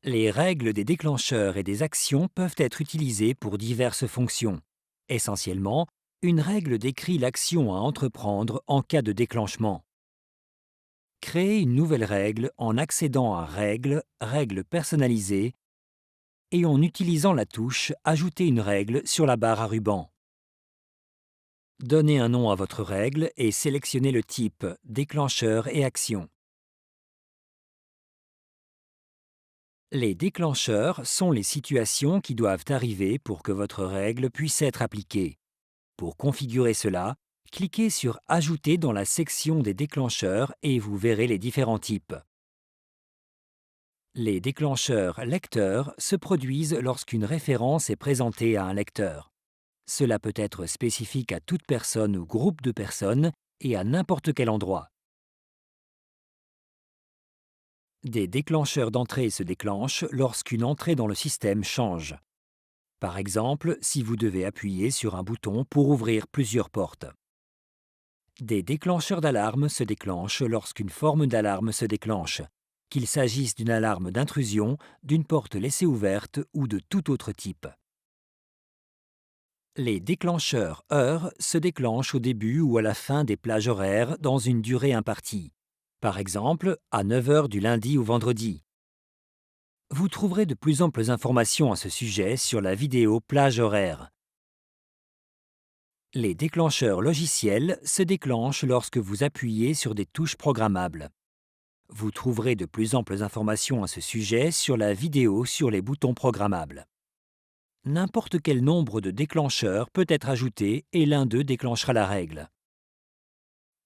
Les règles des déclencheurs et des actions peuvent être utilisées pour diverses fonctions. Essentiellement, une règle décrit l'action à entreprendre en cas de déclenchement. Créer une nouvelle règle en accédant à Règles, Règles personnalisées et en utilisant la touche Ajouter une règle sur la barre à ruban. Donnez un nom à votre règle et sélectionnez le type Déclencheur et action. Les déclencheurs sont les situations qui doivent arriver pour que votre règle puisse être appliquée. Pour configurer cela, cliquez sur Ajouter dans la section des déclencheurs et vous verrez les différents types. Les déclencheurs lecteurs se produisent lorsqu'une référence est présentée à un lecteur. Cela peut être spécifique à toute personne ou groupe de personnes et à n'importe quel endroit. Des déclencheurs d'entrée se déclenchent lorsqu'une entrée dans le système change. Par exemple, si vous devez appuyer sur un bouton pour ouvrir plusieurs portes. Des déclencheurs d'alarme se déclenchent lorsqu'une forme d'alarme se déclenche, qu'il s'agisse d'une alarme d'intrusion, d'une porte laissée ouverte ou de tout autre type. Les déclencheurs heures se déclenchent au début ou à la fin des plages horaires dans une durée impartie. Par exemple, à 9 heures du lundi au vendredi. Vous trouverez de plus amples informations à ce sujet sur la vidéo plage horaire. Les déclencheurs logiciels se déclenchent lorsque vous appuyez sur des touches programmables. Vous trouverez de plus amples informations à ce sujet sur la vidéo sur les boutons programmables. N'importe quel nombre de déclencheurs peut être ajouté et l'un d'eux déclenchera la règle.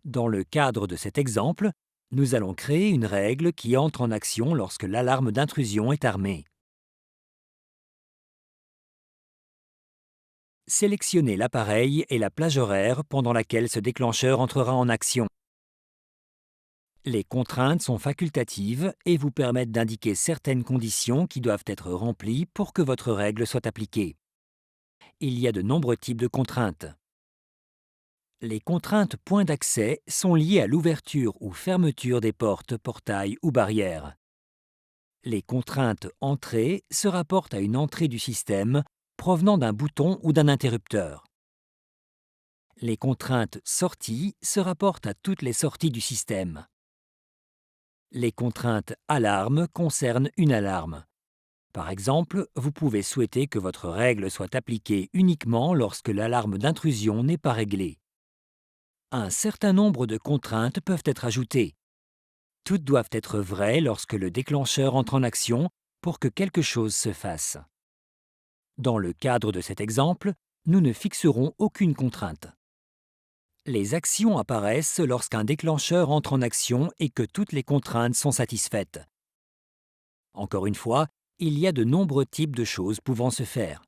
Dans le cadre de cet exemple, nous allons créer une règle qui entre en action lorsque l'alarme d'intrusion est armée. Sélectionnez l'appareil et la plage horaire pendant laquelle ce déclencheur entrera en action. Les contraintes sont facultatives et vous permettent d'indiquer certaines conditions qui doivent être remplies pour que votre règle soit appliquée. Il y a de nombreux types de contraintes. Les contraintes point d'accès sont liées à l'ouverture ou fermeture des portes, portails ou barrières. Les contraintes entrée se rapportent à une entrée du système provenant d'un bouton ou d'un interrupteur. Les contraintes sortie se rapportent à toutes les sorties du système. Les contraintes alarme concernent une alarme. Par exemple, vous pouvez souhaiter que votre règle soit appliquée uniquement lorsque l'alarme d'intrusion n'est pas réglée. Un certain nombre de contraintes peuvent être ajoutées. Toutes doivent être vraies lorsque le déclencheur entre en action pour que quelque chose se fasse. Dans le cadre de cet exemple, nous ne fixerons aucune contrainte. Les actions apparaissent lorsqu'un déclencheur entre en action et que toutes les contraintes sont satisfaites. Encore une fois, il y a de nombreux types de choses pouvant se faire.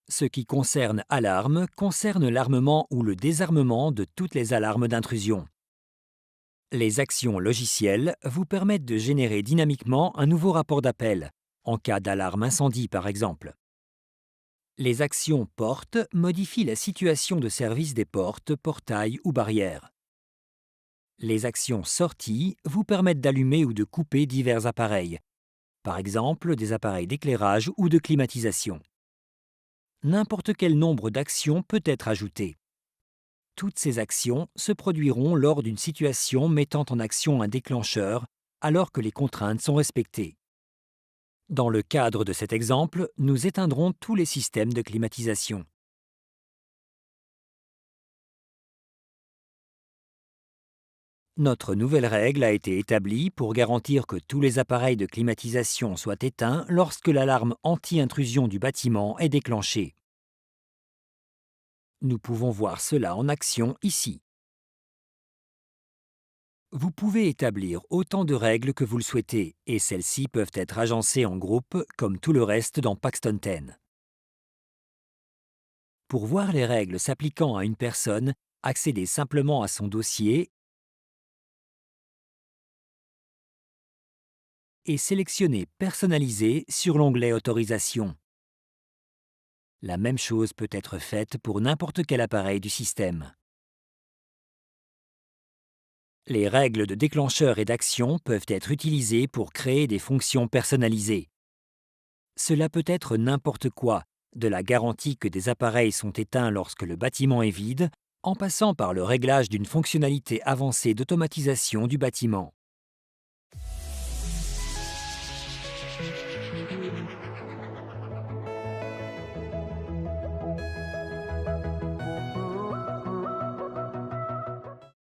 Ce qui concerne alarme concerne l'armement ou le désarmement de toutes les alarmes d'intrusion. Les actions logicielles vous permettent de générer dynamiquement un nouveau rapport d'appel, en cas d'alarme incendie par exemple. Les actions portes modifient la situation de service des portes, portails ou barrières. Les actions sortie vous permettent d'allumer ou de couper divers appareils, par exemple des appareils d'éclairage ou de climatisation. N'importe quel nombre d'actions peut être ajouté. Toutes ces actions se produiront lors d'une situation mettant en action un déclencheur alors que les contraintes sont respectées. Dans le cadre de cet exemple, nous éteindrons tous les systèmes de climatisation. Notre nouvelle règle a été établie pour garantir que tous les appareils de climatisation soient éteints lorsque l'alarme anti-intrusion du bâtiment est déclenchée. Nous pouvons voir cela en action ici. Vous pouvez établir autant de règles que vous le souhaitez et celles-ci peuvent être agencées en groupe comme tout le reste dans Paxton 10. Pour voir les règles s'appliquant à une personne, accédez simplement à son dossier et sélectionnez Personnaliser sur l'onglet Autorisation. La même chose peut être faite pour n'importe quel appareil du système. Les règles de déclencheur et d'action peuvent être utilisées pour créer des fonctions personnalisées. Cela peut être n'importe quoi, de la garantie que des appareils sont éteints lorsque le bâtiment est vide, en passant par le réglage d'une fonctionnalité avancée d'automatisation du bâtiment.